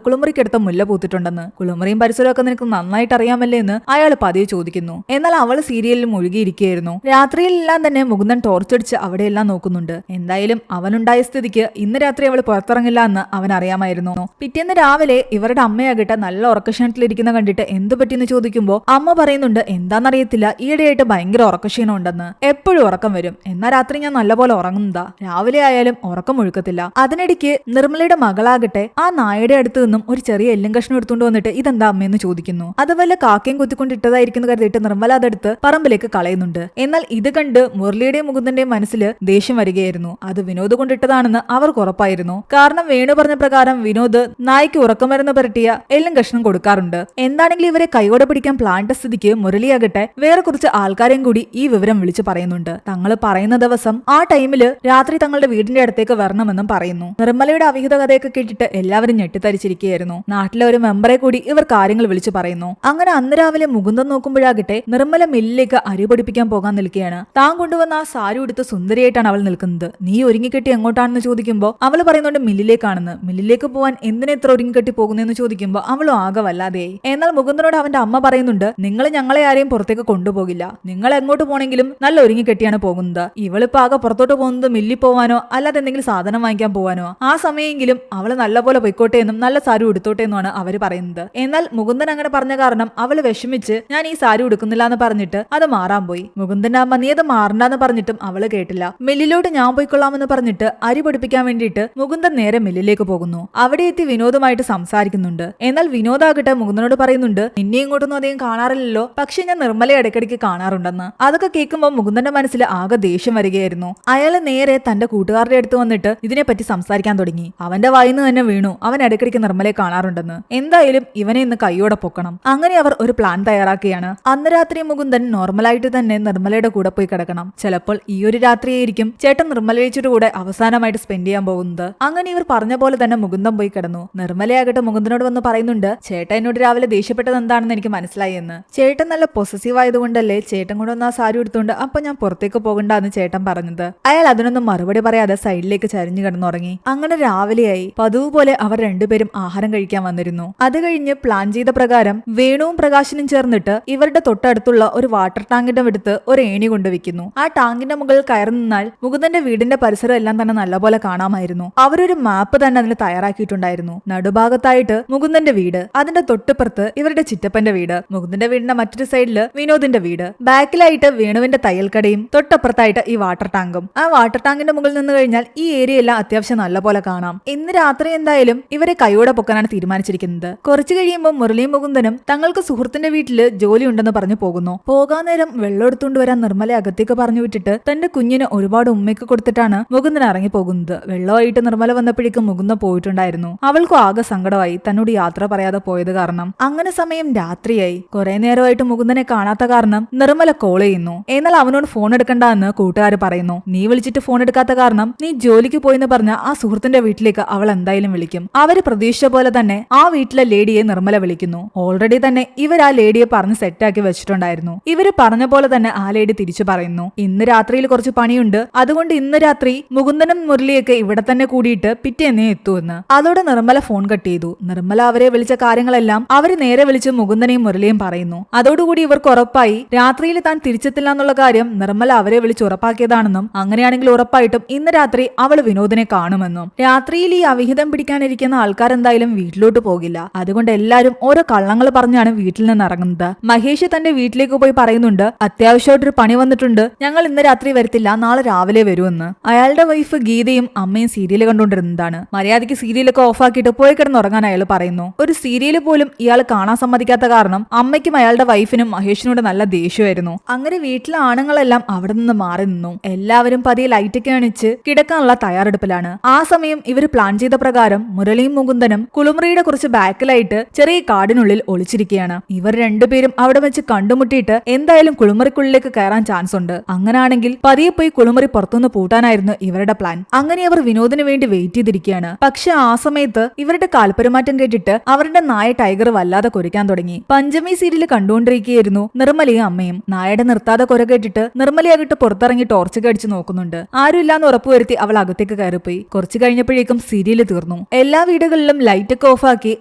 കുളിമുറിക്കടുത്ത് മുല്ല പൂത്തിട്ടുണ്ടെന്ന്. കുളിമുറിയും പരിസരവും ഒക്കെ നിനക്ക് നന്നായിട്ട് അറിയാമല്ലേ എന്ന് അയാൾ പതിയെ ചോദിക്കുന്നു. എന്നാൽ അവൾ സീരിയലിൽ മുഴുകിയിരിക്കുകയായിരുന്നു. രാത്രിയിലെല്ലാം തന്നെ മുകുന്ദൻ ടോർച്ചടിച്ച് അവിടെയെല്ലാം നോക്കുന്നുണ്ട്. എന്തായാലും അവനുണ്ടായ സ്ഥിതിക്ക് ഇന്ന് രാത്രി അവൾ പുറത്തിറങ്ങില്ല എന്ന് അവൻ അറിയാമായിരുന്നു. പിറ്റേന്ന് രാവിലെ ഇവരുടെ അമ്മയാകട്ടെ നല്ല ഉറക്കക്ഷീണത്തിലിരിക്കുന്ന കണ്ടിട്ട് എന്ത് പറ്റിയെന്ന് ചോദിക്കുമ്പോൾ അമ്മ പറയുന്നുണ്ട് എന്താണെന്നറിയത്തില്ല, ഈയിടെയായിട്ട് ഭയങ്കര ഉറക്കക്ഷീണം ഉണ്ടെന്ന്. എപ്പോഴും ഉറക്കം വരും, എന്നാൽ രാത്രി ഞാൻ നല്ലപോലെ ഉറങ്ങുന്നതാ, രാവിലെ ആയാലും ഉറക്കം ഒഴുക്കത്തില്ല. അതിനിടയ്ക്ക് നിർമ്മലയുടെ മകളാകട്ടെ ആ നായയുടെ അടുത്ത് നിന്നും ഒരു ചെറിയ എല്ലും കഷ്ണം എടുത്തുകൊണ്ട് വന്നിട്ട് ഇതെന്താ അമ്മയെന്ന് ചോദിക്കുന്നു. അത് വല്ല കാക്കയും കുത്തിക്കൊണ്ടിട്ടതായിരിക്കുന്നു കരുതിയിട്ട് നിർമ്മല അതെടുത്ത് പറമ്പിലേക്ക് കളയുന്നുണ്ട്. എന്നാൽ ഇത് കണ്ട് മുരളിയുടെയും മുകുന്ദന്റെയും മനസ്സിൽ ദേഷ്യം വരികയായിരുന്നു. അത് വിനോദ് കൊണ്ടിട്ടതാണെന്ന് അവർക്ക് ഉറപ്പായിരുന്നു. കാരണം വേണു പറഞ്ഞ പ്രകാരം വിനോദ് നായ്ക്ക് ഉറക്കം വരുന്ന പുരട്ടിയ എല്ലും കഷ്ണം കൊടുക്കാറുണ്ട്. എന്താണെങ്കിലും ഇവരെ കൈയോടെ പിടിക്കാൻ പ്ലാനിട്ട സ്ഥിതിക്ക് മുരളിയാകട്ടെ വേറെ കുറച്ച് ആൾക്കാരെയും കൂടി ഈ വിവരം വിളിച്ചു പറയുന്നുണ്ട്. തങ്ങൾ പറയുന്ന ദിവസം ആ ടൈമില് രാത്രി തങ്ങളുടെ വീടിന്റെ അടുത്തേക്ക് വരണമെന്നും പറയുന്നു. നിർമ്മലയുടെ അവിഹിത കഥയൊക്കെ കേട്ടിട്ട് എല്ലാവരും ഞെട്ടിത്തരിച്ചിരിക്കുകയായിരുന്നു. നാട്ടിലെ ഒരു മെമ്പറെ കൂടി ഇവർ കാര്യങ്ങൾ വിളിച്ചു പറയുന്നു. അങ്ങനെ അന്ന് രാവിലെ മുകുന്ദൻ നോക്കുമ്പോഴാകട്ടെ നിർമ്മല മില്ലിലേക്ക് അരി പൊടിപ്പിക്കാൻ പോകാൻ നിൽക്കുകയാണ്. താൻ കൊണ്ടുവന്ന ആ സാരി ഉടുത്ത് സുന്ദരിയായിട്ടാണ് അവൾ നിൽക്കുന്നത്. നീ ഒരുങ്ങിക്കെട്ടി എങ്ങോട്ടാണെന്ന് ചോദിക്കുമ്പോൾ അവൾ പറയുന്നുണ്ട് മില്ലിലേക്കാണെന്ന്. മില്ലിലേക്ക് പോവാൻ എന്തിനെ എത്ര ഒരുങ്ങിക്കെട്ടി പോകുന്നെന്ന് ചോദിക്കുമ്പോൾ അവളും ആകെ വല്ലാതെയായി. എന്നാൽ മുകുന്ദനോട് അവന്റെ അമ്മ പറയുന്നുണ്ട് നിങ്ങൾ ഞങ്ങളെ ആരെയും പുറത്തേക്ക് കൊണ്ടുപോകില്ല, നിങ്ങൾ എങ്ങോട്ട് പോണെങ്കിലും നല്ല ഒരുങ്ങിക്കെട്ടിയാണ് പോകുന്നത്. ഇവളിപ്പോ ആകെ പുറത്തോട്ട് പോകുന്നത് മില്ലിൽ പോവാനോ അല്ലാതെ എന്തെങ്കിലും സാധനം വാങ്ങിക്കാൻ പോവാനോ, ആ സമയമെങ്കിലും അവള് നല്ലപോലെ പൊയ്ക്കോട്ടെ എന്നും നല്ല സാരി ഉടുത്തോട്ടെ എന്നുമാണ് അവര് പറയുന്നത്. എന്നാൽ മുകുന്ദൻ അങ്ങനെ പറഞ്ഞ കാരണം അവള് വിഷമിച്ച് ഞാൻ ഈ സാരി ഉടുക്കുന്നില്ല എന്ന് പറഞ്ഞിട്ട് അത് മാറാൻ പോയി. മുകുന്ദന്റെ അമ്മ നീ അത് മാറണ്ടെന്ന് പറഞ്ഞിട്ടും അവള് കേട്ടില്ല. മില്ലിലോട്ട് ഞാൻ പോയിക്കൊള്ളാമെന്ന് പറഞ്ഞിട്ട് അരി പൊടിപ്പിക്കാൻ വേണ്ടിയിട്ട് മുകുന്ദൻ നേരെ മില്ലിലേക്ക് പോകുന്നു. അവിടെ എത്തി വിനോദുമായിട്ട് സംസാരിക്കുന്നുണ്ട്. എന്നാൽ വിനോദാകട്ടെ മുകുന്ദനോട് പറയുന്നുണ്ട് നിന്നെ ഇങ്ങോട്ടൊന്നും അധികം കാണാറില്ലല്ലോ, പക്ഷെ ഞാൻ നിർമ്മലയെ ഇടയ്ക്കിടയ്ക്ക് കാണാറുണ്ടെന്ന്. അതൊക്കെ കേൾക്കുമ്പോൾ മുകുന്ദന്റെ മനസ്സിൽ ആകെ ദേഷ്യം വരികയായിരുന്നു. അയാള് നേരെ തന്റെ കൂട്ടുകാരുടെ അടുത്ത് വന്നിട്ട് ഇതിനെപ്പറ്റി സംസാരിക്കാൻ തുടങ്ങി. അവന്റെ വായിന്ന് തന്നെ വീണു അവൻ ഇടയ്ക്കിടയ്ക്ക് നിർമ്മലയെ കാണാറുണ്ടെന്ന്. എന്തായാലും ഇവനെ ഇന്ന് കൈയോടെ പൊക്കണം. അങ്ങനെ അവർ ഒരു പ്ലാൻ തയ്യാറാക്കുകയാണ്. അന്ന് രാത്രി മുകുന്ദൻ നോർമലായിട്ട് തന്നെ നിർമ്മലയുടെ കൂടെ പോയി കിടക്കണം. ചിലപ്പോൾ ഈ ഒരു രാത്രിയായിരിക്കും ചേട്ടൻ നിർമ്മലയുടെ കൂടെ അവസാനമായിട്ട് സ്പെൻഡ് ചെയ്യാൻ പോകുന്നത്. അങ്ങനെ ഇവർ പറഞ്ഞ പോലെ തന്നെ മുകുന്ദൻ പോയി കിടന്നു. നിർമ്മലയാകട്ടെ മുകുന്ദനോട് വന്ന് പറയുന്നുണ്ട് ചേട്ടൻ എന്നോട് രാവിലെ ദേഷ്യപ്പെട്ടത് എന്താണെന്ന് എനിക്ക് മനസ്സിലായി എന്ന്. ചേട്ടൻ നല്ല പൊസസീവ് ആയതുകൊണ്ടല്ലേ ചേട്ടൻ കൊണ്ടുവന്ന ആ സാരി എടുത്തുകൊണ്ട് അപ്പൊ ഞാൻ പുറത്തേക്ക് പോകണ്ടെന്ന് ചേട്ടൻ പറഞ്ഞത്. അയാൾ അതിനൊന്നും മറുപടി പറയാതെ സൈഡിലേക്ക് ചരിഞ്ഞു കിടന്നുറങ്ങി. അങ്ങനെ രാവിലെയായി. പതിവ് പോലെ അവർ രണ്ടുപേരും ആഹാരം കഴിക്കാൻ വന്നിരുന്നു. അത് കഴിഞ്ഞ് പ്ലാൻ ചെയ്ത പ്രകാരം വേണുവും പ്രകാശനും ചേർന്നിട്ട് ഇവരുടെ തൊട്ടടുത്തുള്ള ഒരു വാട്ടർ ടാങ്കിന്റെ അടുത്ത് ഒരു ഏണി കൊണ്ടുവയ്ക്കുന്നു. ആ ടാങ്കിന്റെ മുകളിൽ കയറി നിന്നാൽ മുകുന്ദന്റെ വീടിന്റെ പരിസരം എല്ലാം തന്നെ നല്ലപോലെ കാണാമായിരുന്നു. അവരൊരു മാപ്പ് തന്നെ അതിന് തയ്യാറാക്കിയിട്ടുണ്ടായിരുന്നു. നടുഭാഗത്തായിട്ട് മുകുന്ദന്റെ വീട്, അതിന്റെ തൊട്ടുപുറത്ത് ഇവരുടെ ചിറ്റപ്പന്റെ വീട്, മുകുന്ദന്റെ വീടിന്റെ മറ്റൊരു സൈഡില് വിനോദിന്റെ വീട്, ബാക്കിലായിട്ട് വേണുവിന്റെ തയ്യൽക്കടയും, തൊട്ടപ്പുറത്തായിട്ട് ഈ വാട്ടർ ടാങ്കും. ആ വാട്ടർ ടാങ്കിന്റെ മുകളിൽ നിന്ന് കഴിഞ്ഞാൽ ഈ ഏരിയ എല്ലാം അത്യാവശ്യം നല്ലപോലെ കാണാം. ഇന്ന് രാത്രി എന്തായാലും ഇവരെ കൈയോടെ പൊക്കാനാണ് തീരുമാനിച്ചിരിക്കുന്നത്. കുറച്ചു കഴിയുമ്പോൾ മുരളിയും മുകുന്ദനും തങ്ങൾക്ക് സുഹൃത്തിന്റെ വീട്ടില് ജോലി ഉണ്ടെന്ന് പറഞ്ഞു പോകുന്നു. പോകാൻ നേരം വെള്ളം എടുത്തുകൊണ്ട് വരാൻ നിർമ്മല അകത്തേക്ക് പറഞ്ഞു വിട്ടിട്ട് തന്റെ കുഞ്ഞിന് ഒരുപാട് ഉമ്മയ്ക്ക് കൊടുത്തിട്ടാണ് മുകുന്ദൻ ഇറങ്ങി പോകുന്നത്. വെള്ളമായിട്ട് നിർമ്മല വന്നപ്പോഴേക്കും മുകുന്ദൻ പോയിട്ടുണ്ടായിരുന്നു. അവൾക്കും ആകെ സങ്കടമായി തന്നോട് യാത്ര പറയാതെ പോയത് കാരണം. അങ്ങനെ സമയം രാത്രിയായി. കുറെ നേരമായിട്ട് മുകുന്ദനെ കാണാത്ത കാരണം നിർമ്മല കോൾ ചെയ്യുന്നു. എന്നാൽ അവനോട് ഫോൺ എടുക്കണ്ട എന്ന് കൂട്ടുകാർ പറയുന്നു. നീ വിളിച്ചിട്ട് ഫോൺ എടുക്കാത്ത കാരണം നീ ജോലിക്ക് പോയെന്ന് പറഞ്ഞ ആ സുഹൃത്തിന്റെ വീട്ടിലേക്ക് അവൾ എന്തായാലും വിളിക്കും. അവര് പ്രതീക്ഷിച്ച പോലെ തന്നെ ആ വീട്ടിലെ ലേഡിയെ നിർമ്മല വിളിക്കുന്നു. ഓൾറെഡി തന്നെ ഇവർ ആ ലേഡിയെ പറഞ്ഞ് സെറ്റാക്കി വെച്ചിട്ടുണ്ടായിരുന്നു. ഇവര് പറഞ്ഞ പോലെ തന്നെ ആ ലേഡി തിരിച്ചു പറയുന്നു ഇന്ന് രാത്രിയിൽ കുറച്ച് പണിയുണ്ട്, അതുകൊണ്ട് ഇന്ന് രാത്രി മുകുന്ദനും മുരളിയൊക്കെ ഇവിടെ തന്നെ കൂടിയിട്ട് പിറ്റേന്നേ എത്തുമെന്ന്. അതോടെ നിർമ്മല ഫോൺ കട്ട് ചെയ്തു. നിർമ്മല അവരെ വിളിച്ച കാര്യങ്ങളെല്ലാം അവര് നേരെ വിളിച്ച് മുകുന്ദനെയും മുരളിയും പറയുന്നു. അതോടുകൂടി ഇവർക്ക് ഉറപ്പായി രാത്രിയിൽ താൻ തിരിച്ചെത്തില്ല എന്നുള്ള കാര്യം നിർമ്മല അവരെ വിളിച്ച് ഉറപ്പാക്കിയതാണെന്നും അങ്ങനെയാണെങ്കിൽ ഉറപ്പായിട്ടും ഇന്ന് രാത്രി അവൾ വിനോദിനെ കാണുമെന്നും. രാത്രിയിൽ ഈ അവിഹിതം പിടിക്കാനിരിക്കുന്ന ആൾക്കാരെന്തായാലും വീട്ടിലോട്ട് പോകില്ല. അതുകൊണ്ട് എല്ലാരും ഓരോ കള്ളങ്ങൾ പറഞ്ഞാണ് വീട്ടിൽ നിന്ന് ഇറങ്ങുന്നത്. മഹേഷ് തന്റെ വീട്ടിലേക്ക് പോയി പറയുന്നുണ്ട് അത്യാവശ്യമായിട്ടൊരു പണി വന്നിട്ടുണ്ട്, ഞങ്ങൾ ഇന്ന് രാത്രി വരത്തില്ല, നാളെ രാവിലെ വരുമെന്ന്. അയാളുടെ വൈഫ് ഗീതയും അമ്മയും സീരിയൽ കണ്ടുകൊണ്ടിരുന്നതാണ്. മര്യാദയ്ക്ക് സീരിയലൊക്കെ ഓഫാക്കിയിട്ട് പോയി കിടന്നുറങ്ങാൻ അയാൾ പറയുന്നു. ഒരു സീരിയൽ പോലും ഇയാൾ കാണാൻ സമ്മതിക്കാത്ത കാരണം അമ്മയ്ക്കും അയാളുടെ വൈഫിനും മഹേഷിനോട് നല്ല ദേഷ്യമായിരുന്നു. അങ്ങനെ വീട്ടിലെ ആണുങ്ങളെല്ലാം അവിടെ നിന്ന് മാറി നിന്നു. എല്ലാവരും പതിയെ ലൈറ്റൊക്കെ അണിച്ച് കിടക്കാനുള്ള തയ്യാറെടുപ്പിലാണ്. ആ സമയം ഇവർ പ്ലാൻ ചെയ്ത പ്രകാരം മുരളിയും മുകുന്ദനും കുളിമുറിയുടെ കുറച്ച് ബാക്കിലായിട്ട് ചെറിയ കാടിനുള്ളിൽ ഒളിച്ചിരിക്കുകയാണ്. ഇവർ രണ്ടുപേരും അവിടെ വെച്ച് കണ്ടുമുട്ടിയിട്ട് എന്തായാലും കുളിമുറിക്കുള്ളിലേക്ക് കയറാൻ ചാൻസ് ഉണ്ട്. അങ്ങനാണെങ്കിൽ പതിയെ പോയി കുളിമുറി പുറത്തുനിന്ന് പൂട്ടാനായിരുന്നു ഇവരുടെ പ്ലാൻ. അങ്ങനെ അവർ വിനോദിന് വേണ്ടി വെയിറ്റ് ചെയ്തിരിക്കുകയാണ്. പക്ഷെ ആ സമയത്ത് ഇവരുടെ കാൽപെരുമാറ്റം പെരുമാറ്റം കേട്ടിട്ട് അവരുടെ നായ ടൈഗർ വല്ലാതെ കുരയ്ക്കാൻ തുടങ്ങി. പഞ്ചമി സീരിയൽ കണ്ടുകൊണ്ടിരിക്കുകയായിരുന്നു നിർമ്മലയും അമ്മയും. നായയുടെ നിർത്താതെ കുര കേട്ടിട്ട് നിർമ്മലയാകിട്ട് പുറത്തിറങ്ങി ടോർച്ച് അടിച്ച് നോക്കുന്നുണ്ട്. ആരുമില്ലാന്ന് ഉറപ്പുവരുത്തി അവൾ അകത്തേക്ക് കയറിപ്പോയി. കുറച്ചു കഴിഞ്ഞപ്പോഴേക്കും സീരിയൽ തീർന്നു. എല്ലാ വീടുകളിലും ലൈറ്റൊക്കെ ഓഫാക്കി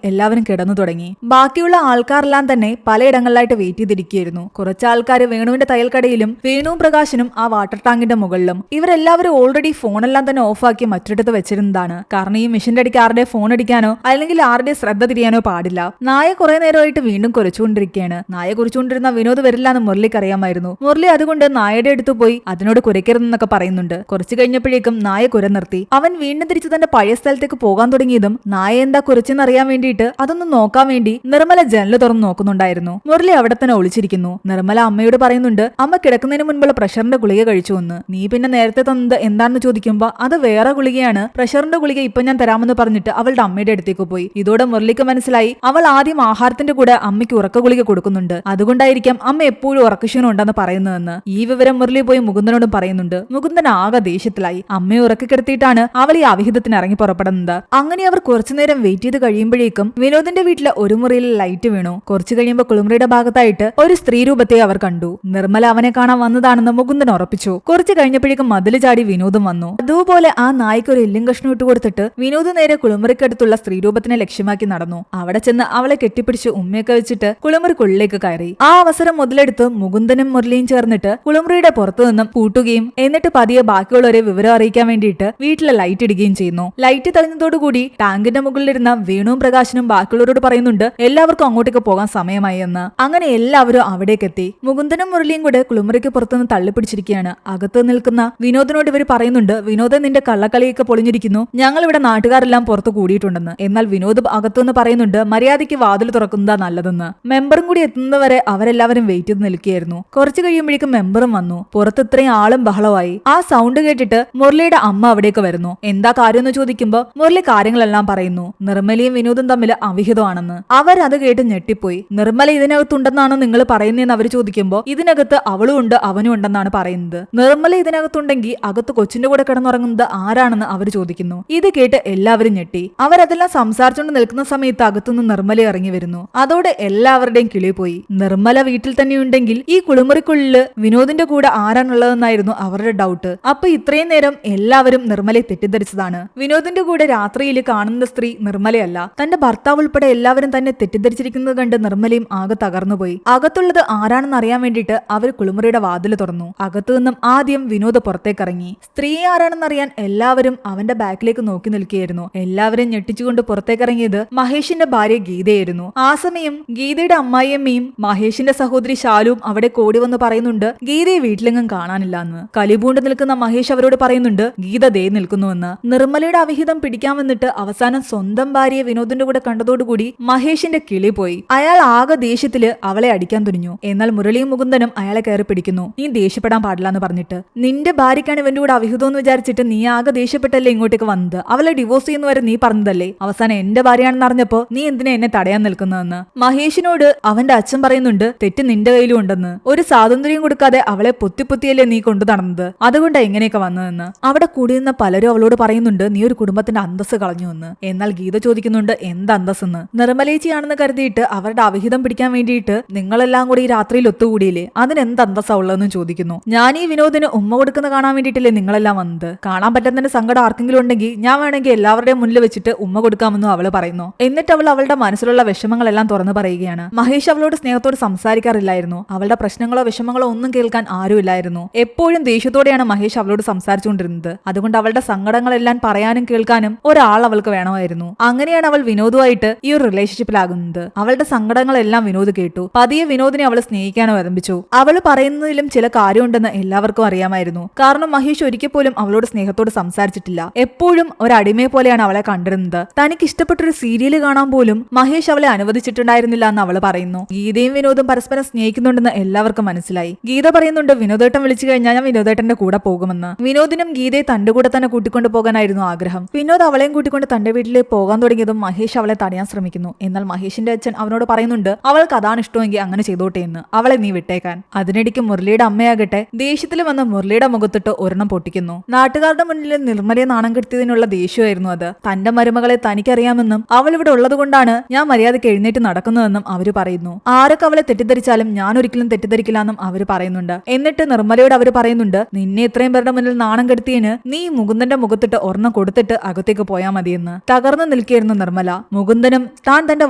എല്ലാവരും കിടന്നു തുടങ്ങി. ബാക്കിയുള്ള ആൾക്കാരെല്ലാം തന്നെ പലയിടങ്ങളിലായിട്ട് വെയിറ്റ് ചെയ്തിരിക്കുകയായിരുന്നു. കുറച്ച് ആൾക്കാർ വേണുവിന്റെ തയ്യൽക്കടയിലും വേണുവും പ്രകാശനും ആ വാട്ടർ ടാങ്കിന്റെ മുകളിലും. ഇവരെല്ലാവരും ഓൾറെഡി ഫോണെല്ലാം തന്നെ ഓഫാക്കി മറ്റൊരിടത്ത് വെച്ചിരുന്നതാണ്. കാരണം ഈ മെഷീന്റെ അടിക്ക് ആരുടെ ഫോൺ അടിക്കാനോ അല്ലെങ്കിൽ ആരുടെ ശ്രദ്ധ തിരിയാനോ പാടില്ല. നായ കുറെ നേരമായിട്ട് വീണ്ടും കുരച്ചുകൊണ്ടിരിക്കുകയാണ്. നായ കുറിച്ചുകൊണ്ടിരുന്ന വിനോദ് വരില്ല എന്ന് മുരളിക്ക് അറിയാമായിരുന്നു. മുരളി അതുകൊണ്ട് നായയുടെ അടുത്ത് പോയി അതിനോട് കുരയ്ക്കരുതെന്നൊക്കെ പറയുന്നുണ്ട്. കുറച്ചു കഴിഞ്ഞപ്പോഴേക്കും നായ കുര നിർത്തി. അവൻ വീണ്ടും തിരിച്ചു തന്റെ പഴയ സ്ഥലത്തേക്ക് പോകാൻ തുടങ്ങിയതും നായ എന്താ കുരച്ചെന്നറിയാൻ വേണ്ടിയിട്ട് അതൊന്ന് നോക്കാൻ വേണ്ടി നിർമ്മല ജനല് തുറന്ന് നോക്കുന്നുണ്ടായിരുന്നു. മുരളി അവിടെ തന്നെ ഒളിച്ചിരിക്കുന്നു. നിർമ്മല അമ്മയോട് പറയുന്നുണ്ട്, അമ്മ കിടക്കുന്നതിന് മുൻപുള്ള പ്രഷറിന്റെ ഗുളിക കഴിച്ചു എന്ന്. നീ പിന്നെ നേരത്തെ തന്നത് എന്താണെന്ന് ചോദിക്കുമ്പോ അത് വേറെ ഗുളികയാണ്, പ്രഷറിന്റെ ഗുളിക ഇപ്പൊ ഞാൻ തരാമെന്ന് പറഞ്ഞിട്ട് അവളുടെ അമ്മയുടെ അടുത്തേക്ക് പോയി. ഇതോടെ മുരളിക്ക് മനസ്സിലായി അവൾ ആദ്യം ആഹാരത്തിന്റെ കൂടെ അമ്മയ്ക്ക് ഉറക്ക ഗുളിക കൊടുക്കുന്നുണ്ട്. അതുകൊണ്ടായിരിക്കാം അമ്മ എപ്പോഴും ഉറക്കക്ഷീണം ഉണ്ടെന്ന് പറയുന്നതെന്ന്. ഈ വിവരം മുരളി പോയി മുകുന്ദനോടും പറയുന്നുണ്ട്. മുകുന്ദൻ ആകെ ദേഷ്യത്തിലായി. അമ്മയെ ഉറക്കി കിടത്തിയിട്ടാണ് അവൾ ഈ അവിഹിതത്തിന് ഇറങ്ങി പുറപ്പെടുന്നത്. അങ്ങനെ അവർ കുറച്ചുനേരം വെയിറ്റ് ചെയ്ത് കഴിയുമ്പോഴേക്കും വിനോദിന്റെ വീട്ടിലെ ഒരു മുറിയിൽ ലൈറ്റ് വീണു. കുറച്ചു കഴിയുമ്പോൾ കുളിമുറിയുടെ ഭാഗത്തായിട്ട് ഒരു സ്ത്രീ രൂപത്തെ അവർ കണ്ടു. നിർമ്മല അവനെ കാണാൻ വന്നതാണെന്ന് മുകുന്ദൻ ഉറപ്പിച്ചു. കുറച്ചു കഴിഞ്ഞപ്പോഴേക്കും മതില് ചാടി വിനോദും വന്നു. അതുപോലെ ആ നായ്ക്ക് ഒരു എല്ലും കഷ്ണം ഇട്ട് കൊടുത്തിട്ട് വിനോദ് നേരെ കുളിമുറിക്കടുത്തുള്ള സ്ത്രീ രൂപത്തിനെ ലക്ഷ്യമാക്കി നടന്നു. അവിടെ ചെന്ന് അവളെ കെട്ടിപ്പിടിച്ച് ഉമ്മയൊക്കെ വെച്ചിട്ട് കുളിമുറിക്കുള്ളിലേക്ക് കയറി. ആ അവസരം മുതലെടുത്ത് മുകുന്ദനും മുരളിയും ചേർന്നിട്ട് കുളിമുറിയുടെ പുറത്തു നിന്നും പൂട്ടുകയും എന്നിട്ട് പതിയെ ബാക്കിയുള്ളവരെ വിവരം അറിയിക്കാൻ വേണ്ടിയിട്ട് വീട്ടിലെ ലൈറ്റ് ഇടുകയും ചെയ്യുന്നു. ലൈറ്റ് തെളിഞ്ഞതോടുകൂടി ടാങ്കിന്റെ മുകളിലിരുന്ന വേണുവും പ്രകാശനും ബാക്കിയുള്ളവരോട് പറയുന്നുണ്ട് എല്ലാവർക്കും അങ്ങോട്ടേക്ക് പോകാൻ സമയമായി എന്ന്. അങ്ങനെ എല്ലാവരും അവിടേക്ക് എത്തി. മുകുന്ദനും മുരളിയും കൂടെ കുളിമുറിക്ക് പുറത്തുനിന്ന് തള്ളിപ്പിടിച്ചിരിക്കുകയാണ്. അകത്ത് നിൽക്കുന്ന വിനോദിനോട് ഇവർ പറയുന്നുണ്ട്, വിനോദ് നിന്റെ കള്ളക്കളിയൊക്കെ പൊളിഞ്ഞിരിക്കുന്നു, ഞങ്ങൾ ഇവിടെ നാട്ടുകാരെല്ലാം പുറത്ത് കൂടിയിട്ടുണ്ടെന്ന്. എന്നാൽ വിനോദ് അകത്തുനിന്ന് പറയുന്നുണ്ട് മര്യാദയ്ക്ക് വാതിൽ തുറക്കുന്നതാ നല്ലതെന്ന്. മെമ്പറും കൂടി എത്തുന്നവരെ അവരെല്ലാവരും വെയിറ്റ് ചെയ്ത് നിൽക്കുകയായിരുന്നു. കുറച്ചു കഴിയുമ്പോഴേക്കും മെമ്പറും വന്നു. പുറത്ത് ഇത്രയും ആളും ബഹളമായി. ആ സൗണ്ട് കേട്ടിട്ട് മുരളിയുടെ അമ്മ അവിടേക്ക് വരുന്നു. എന്താ കാര്യം എന്ന് ചോദിക്കുമ്പോ മുരളി കാര്യങ്ങളെല്ലാം പറയുന്നു. നിർമ്മലയും വിനോദും തമ്മിൽ അവിഹിതമാണെന്ന്. അവരത് കേട്ട് ഞെട്ടിപ്പോയി. നിർമ്മല ഇതിനകത്തുണ്ടെന്നാണോ നിങ്ങൾ പറയുന്നതെന്ന് അവർ ചോദിക്കുമ്പോ ഇതിനകത്ത് അവളും ഉണ്ട് അവനും ഉണ്ടെന്നാണ് പറയുന്നത്. നിർമ്മല ഇതിനകത്തുണ്ടെങ്കിൽ അകത്ത് കൊച്ചിന്റെ കൂടെ കിടന്നുറങ്ങുന്നത് ആരാണെന്ന് അവർ ചോദിക്കുന്നു. ഇത് കേട്ട് എല്ലാവരും ഞെട്ടി. അവരതെല്ലാം സംസാരിച്ചുകൊണ്ട് നിൽക്കുന്ന സമയത്ത് അകത്തുനിന്ന് നിർമ്മല ഇറങ്ങി വരുന്നു. അതോടെ എല്ലാവരുടെയും കിളി പോയി. നിർമ്മല വീട്ടിൽ തന്നെ ഉണ്ടെങ്കിൽ ഈ കുളിമുറിക്കുള്ളില് വിനോദിന്റെ കൂടെ ആരാണുള്ളതെന്നായിരുന്നു അവരുടെ ഡൗട്ട്. അപ്പൊ ഇത്രയും നേരം എല്ലാവരും നിർമ്മലയെ തെറ്റിദ്ധരിച്ചതാണ്. വിനോദിന്റെ കൂടെ രാത്രിയിൽ കാണുന്ന സ്ത്രീ നിർമ്മലയല്ല. തന്റെ ഭർത്താവ് ഉൾപ്പെടെ എല്ലാവരും തന്നെ തെറ്റിദ്ധരിച്ചിരിക്കുന്നത് കണ്ട് നിർമ്മലയും ആകെ തകർന്നുപോയി. അകത്തുള്ളത് ആരാണെന്ന് അറിയാൻ വേണ്ടിയിട്ട് അവർ കുളിമുറിയുടെ വാതിൽ തുറന്നു. അകത്തു നിന്നും ആദ്യം വിനോദ് പുറത്തേക്കിറങ്ങി. സ്ത്രീ ആരാണെന്നറിയാൻ എല്ലാവരും അവന്റെ ബാക്കിലേക്ക് നോക്കി നിൽക്കുകയായിരുന്നു. എല്ലാവരും ഞെട്ടിച്ചുകൊണ്ട് പുറത്തേക്കിറങ്ങിയത് മഹേഷിന്റെ ഭാര്യ ഗീതയായിരുന്നു. ആ സമയം ഗീതയുടെ അമ്മായിയമ്മയും മഹേഷിന്റെ സഹോദരി ശാലുവും അവിടെ കോടി വന്ന് പറയുന്നുണ്ട് ഗീതയെ വീട്ടിലെങ്ങും കാണാനില്ല എന്ന്. കലിപൂണ്ട് നിൽക്കുന്ന മഹേഷ് അവരോട് പറയുന്നുണ്ട് ഗീത ദേ നിൽക്കുന്നുവെന്ന്. നിർമ്മലയുടെ അവിഹിതം പിടിക്കാൻ വന്നിട്ട് അവസാനം സ്വന്തം ഭാര്യയെ വിനോദിന്റെ കൂടെ കണ്ടതോടുകൂടി മഹേഷിന്റെ കിളി പോയി. അയാൾ ആകെ ദേഷ്യത്തില് അവളെ അടിക്കാൻ തുനിഞ്ഞു. എന്നാൽ മുരളിയും മുകുന്ദനും അയാളെ കയറി പിടിക്കുന്നു. നീ ദേഷ്യപ്പെടാൻ പാടില്ല എന്ന് പറഞ്ഞിട്ട്. നിന്റെ ഭാര്യയ്ക്കാണ് ഇവന്റെ കൂടെ അവിഹിതം എന്ന് വിചാരിച്ചിട്ട് നീ ആകെ ദേഷ്യപ്പെട്ടല്ലേ ഇങ്ങോട്ടേക്ക് വന്നത്. അവളെ ഡിവോഴ്സ് ചെയ്യുന്ന വരെ നീ പറഞ്ഞതല്ലേ. അവസാനം എന്റെ ഭാര്യയാണെന്ന് അറിഞ്ഞപ്പോ നീ എന്തിനാ എന്നെ തടയാൻ നിൽക്കുന്നതെന്ന്. മഹേഷിനോട് അവന്റെ അച്ഛൻ പറയുന്നുണ്ട് തെറ്റ് നിന്റെ കയ്യിലും ഉണ്ടെന്ന്. ഒരു സ്വാതന്ത്ര്യം കൊടുക്കാതെ അവളെ പൊത്തിപ്പൊത്തിയല്ലേ നീ കൊണ്ടു നടന്നത്. അതുകൊണ്ടാ എങ്ങനെയൊക്കെ വന്നതെന്ന്. അവിടെ കൂടിയിരുന്ന പലരും അവളോട് പറയുന്നുണ്ട് നീ ഒരു കുടുംബത്തിന്റെ അന്തസ് കളഞ്ഞുവെന്ന്. എന്നാൽ ഗീത ചോദിക്കുന്നുണ്ട് എന്ത് അന്തസ്സെന്ന്. നിർമ്മലേച്ചിയാണെന്ന് കരുതിയിട്ട് അവരുടെ അവിഹിതം പിടിക്കാൻ വേണ്ടിയിട്ട് നിങ്ങളെല്ലാം കൂടി ഈ രാത്രിയിൽ ഒത്തുകൂടിയില്ലേ, അതിനെന്ത് അന്തസ്സാ ഉള്ളതെന്ന് ചോദിക്കുന്നു. ഞാൻ ഈ വിനോദിന് ഉമ്മ കൊടുക്കുന്ന കാണാൻ വേണ്ടിയിട്ടല്ലേ നിങ്ങളെല്ലാം വന്നത്. കാണാൻ പറ്റുന്നതിന്റെ സങ്കടം ആർക്കെങ്കിലും ഉണ്ടെങ്കിൽ ഞാൻ വേണമെങ്കിൽ എല്ലാവരുടെയും മുന്നിൽ വെച്ചിട്ട് ഉമ്മ കൊടുക്കാമെന്നും അവള് പറയുന്നു. എന്നിട്ട് അവൾ അവളുടെ മനസ്സിലുള്ള വിഷമങ്ങളെല്ലാം തുറന്നു പറയുകയാണ്. മഹേഷ് അവളോട് സ്നേഹത്തോട് സംസാരിക്കാറില്ലായിരുന്നു. അവളുടെ പ്രശ്നങ്ങളോ വിഷമങ്ങളോ ഒന്നും കേൾക്കാൻ ആരുമില്ലായിരുന്നു. എപ്പോഴും ദേഷ്യത്തോടെയാണ് മഹേഷ് അവളോട് സംസാരിച്ചുകൊണ്ടിരുന്നത്. അതുകൊണ്ട് അവളുടെ സങ്കടങ്ങളെല്ലാം പറയാനും കേൾക്കാനും ഒരാൾ അവൾക്ക് വേണമായിരുന്നു. അങ്ങനെയാണ് അവൾ വിനോദുമായിട്ട് ഈ ഒരു റിലേഷൻഷിപ്പിലാകുന്നത്. അവളുടെ സങ്കടങ്ങളെല്ലാം വിനോദ് കേട്ടു. പതിയെ വിനോദിനെ അവൾ സ്നേഹിക്കാനോ ആരംഭിച്ചു. അവൾ പറയുന്നതിലും ചില കാര്യമുണ്ടെന്ന് എല്ലാവർക്കും അറിയാമായിരുന്നു. കാരണം മഹേഷ് ഒരിക്കൽ പോലും അവളോട് സ്നേഹത്തോട് സംസാരിച്ചിട്ടില്ല. എപ്പോഴും ഒരടിമയെ പോലെയാണ് അവളെ കണ്ടിരുന്നത്. തനിക്ക് ഇഷ്ടപ്പെട്ടൊരു സീരിയല് കാണാൻ പോലും മഹേഷ് അവളെ അനുവദിച്ചിട്ടുണ്ടായിരുന്നില്ല എന്ന് അവൾ പറയുന്നു. ഗീതയും വിനോദും പരസ്പരം സ്നേഹിക്കുന്നുണ്ടെന്ന് എല്ലാവർക്കും മനസ്സിലായി. ഗീത പറയുന്നുണ്ട് വിനോദേട്ടൻ വിളിച്ചു കഴിഞ്ഞാൽ ഞാൻ വിനോദേട്ടന്റെ കൂടെ പോകുമെന്ന്. വിനോദിനും ഗീതയെ തന്റെ കൂടെ തന്നെ കൂട്ടിക്കൊണ്ട് പോകാനായിരുന്നു ആഗ്രഹം. വിനോദ് അവളെയും കൂട്ടിക്കൊണ്ട് തന്റെ വീട്ടിലേക്ക് പോകാൻ തുടങ്ങിയതും മഹേഷ് അവളെ തടയാൻ ശ്രമിക്കുന്നു. എന്നാൽ മഹേഷിന്റെ അച്ഛൻ അവനോട് പറയുന്നുണ്ട് അവൾക്ക് അതാണ് ഇഷ്ടമെങ്കിൽ അങ്ങനെ ചെയ്തോട്ടെ എന്ന്, അവളെ നീ വിട്ടേക്കാൻ. അതിനിടയ്ക്ക് മുരളിയുടെ അമ്മയാകട്ടെ ദേഷ്യത്തിൽ വന്ന് മുരളിയുടെ മുഖത്തിട്ട് ഒരെണ്ണം പൊട്ടിക്കുന്നു. നാട്ടുകാരുടെ മുന്നിൽ നിർമ്മലയെ നാണം കെടുത്തിയതിനുള്ള ദേഷ്യമായിരുന്നു അത്. തന്റെ മരുമകളെ തനിക്കറിയാമെന്നും നടക്കുന്നതെന്നും അവൾ ഇവിടെ ഉള്ളത് കൊണ്ടാണ് ഞാൻ മര്യാദയ്ക്ക് എഴുന്നേറ്റ് നടക്കുന്നതെന്നും അവര് പറയുന്നു. ആരൊക്കെ അവളെ തെറ്റിദ്ധരിച്ചാലും ഞാൻ ഒരിക്കലും തെറ്റിദ്ധരിക്കില്ല എന്നും അവര് പറയുന്നുണ്ട്. എന്നിട്ട് നിർമ്മലയോട് അവര് പറയുന്നുണ്ട്, നിന്നെ ഇത്രയും പേരുടെ മുന്നിൽ നാണം കെടുത്തിയതിന് നീ മുകുന്ദന്റെ മുഖത്തിട്ട് ഒരെണ്ണം കൊടുത്തിട്ട് അകത്തേക്ക് പോയാൽ മതിയെന്ന്. തകർന്നു നിൽക്കുകയായിരുന്നു നിർമ്മല. മുകുന്ദനും താൻ തന്റെ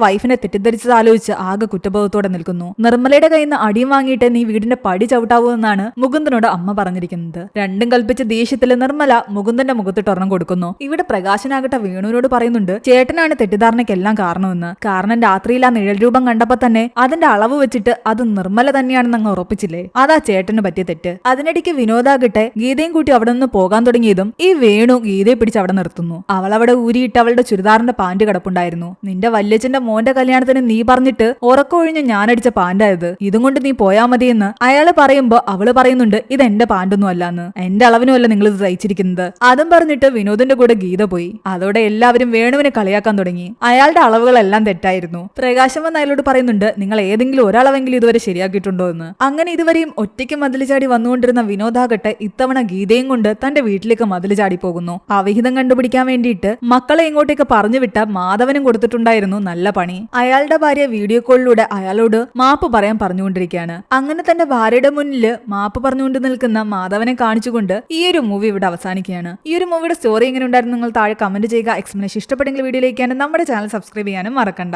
വൈഫിനെ തെറ്റിദ്ധരിച്ചത് ആലോചിച്ച് ആകെ കുറ്റബോധത്തോടെ നിൽക്കുന്നു. നിർമ്മലയുടെ കയ്യിൽ നിന്ന് അടിയും വാങ്ങിയിട്ട് നീ വീടിന്റെ പടി ചവിട്ടാവൂ എന്നാണ് മുകുന്ദനോട് അമ്മ പറഞ്ഞിരിക്കുന്നത്. രണ്ടും കൽപ്പിച്ച ദേഷ്യത്തിൽ നിർമ്മല മുകുന്ദന്റെ മുഖത്തിട്ട് ഒരെണ്ണം കൊടുക്കുന്നു. ഇവിടെ പ്രകാശനാകട്ടെ വേണുവിനോട് പറയുന്നുണ്ട്, ചേട്ടനാണ് തെറ്റിദ്ധാരണയ്ക്കെല്ലാം കാരണമെന്ന്. കാരണം രാത്രിയിൽ ആ നിഴൽ രൂപം കണ്ടപ്പോ തന്നെ അതിന്റെ അളവ് വെച്ചിട്ട് അത് നിർമ്മല തന്നെയാണെന്ന് അങ്ങ് ഉറപ്പിച്ചില്ലേ, അതാ ചേട്ടന് പറ്റിയ തെറ്റ്. അതിനിടയ്ക്ക് വിനോദാകട്ടെ ഗീതയും കൂട്ടി അവിടെ നിന്ന് പോകാൻ തുടങ്ങിയതും ഈ വേണു ഗീതയെ പിടിച്ച് അവിടെ നിർത്തുന്നു. അവൾ അവിടെ ഊരിയിട്ട് അവളുടെ ചുരിദാറിന്റെ പാന്റ് കിടപ്പുണ്ടായിരുന്നു. നിന്റെ വല്യച്ഛന്റെ മോന്റെ കല്യാണത്തിന് നീ പറഞ്ഞിട്ട് ഉറക്കൊഴിഞ്ഞ് ഞാനടിച്ച പാന്റായത്, ഇതും കൊണ്ട് നീ പോയാ മതിയെന്ന് അയാള് പറയുമ്പോ അവള് പറയുന്നുണ്ട്, ഇത് എന്റെ പാന്റൊന്നും അല്ലാന്ന്, എന്റെ അളവിനുമല്ല നിങ്ങൾ ഇത് തയ്ച്ചിരിക്കുന്നത്. അതും പറഞ്ഞിട്ട് വിനോദിന്റെ കൂടെ ഗീത പോയി. അതോടെ എല്ലാവരും വേണുവിനെ കളിയാക്കാൻ തുടങ്ങി. അയാളുടെ അളവുകളെല്ലാം തെറ്റായിരുന്നു. പ്രകാശം വന്ന് അയാളോട് പറയുന്നുണ്ട്, നിങ്ങൾ ഏതെങ്കിലും ഒരളവെങ്കിലും ഇതുവരെ ശരിയാക്കിയിട്ടുണ്ടോ എന്ന്. അങ്ങനെ ഇതുവരെയും ഒറ്റയ്ക്ക് മതിൽ ചാടി വന്നുകൊണ്ടിരുന്ന വിനോദാകട്ടെ ഇത്തവണ ഗീതയും കൊണ്ട് തന്റെ വീട്ടിലേക്ക് മതിൽ ചാടി പോകുന്നു. അവിഹിതം കണ്ടുപിടിക്കാൻ വേണ്ടിയിട്ട് മക്കളെ ഇങ്ങോട്ടേക്ക് പറഞ്ഞു വിട്ട മാധവനും കൊടുത്തിട്ടുണ്ടായിരുന്നു നല്ല പണി. അയാളുടെ ഭാര്യ വീഡിയോ കോളിലൂടെ അയാളോട് മാപ്പ് പറയാൻ പറഞ്ഞുകൊണ്ടിരിക്കുകയാണ്. അങ്ങനെ തന്റെ ഭാര്യയുടെ മുന്നിൽ മാപ്പ് പറഞ്ഞുകൊണ്ട് നിൽക്കുന്ന മാധവനെ കാണിച്ചുകൊണ്ട് ഈ ഒരു മൂവി ഇവിടെ അവസാനിക്കുകയാണ്. ഈ ഒരു മൂവിയുടെ സ്റ്റോറി എങ്ങനെ ഉണ്ടായിരുന്നു നിങ്ങൾ താഴെ കമന്റ് ചെയ്യുക. എക്സ്പ്ലനേഷൻ ഇഷ്ടപ്പെട്ടെങ്കിൽ വീഡിയോയിലേക്കാണ് നമ്മുടെ ചാനൽ സബ്സ്ക്രൈബ് ചെയ്യാനും മറക്കണ്ട.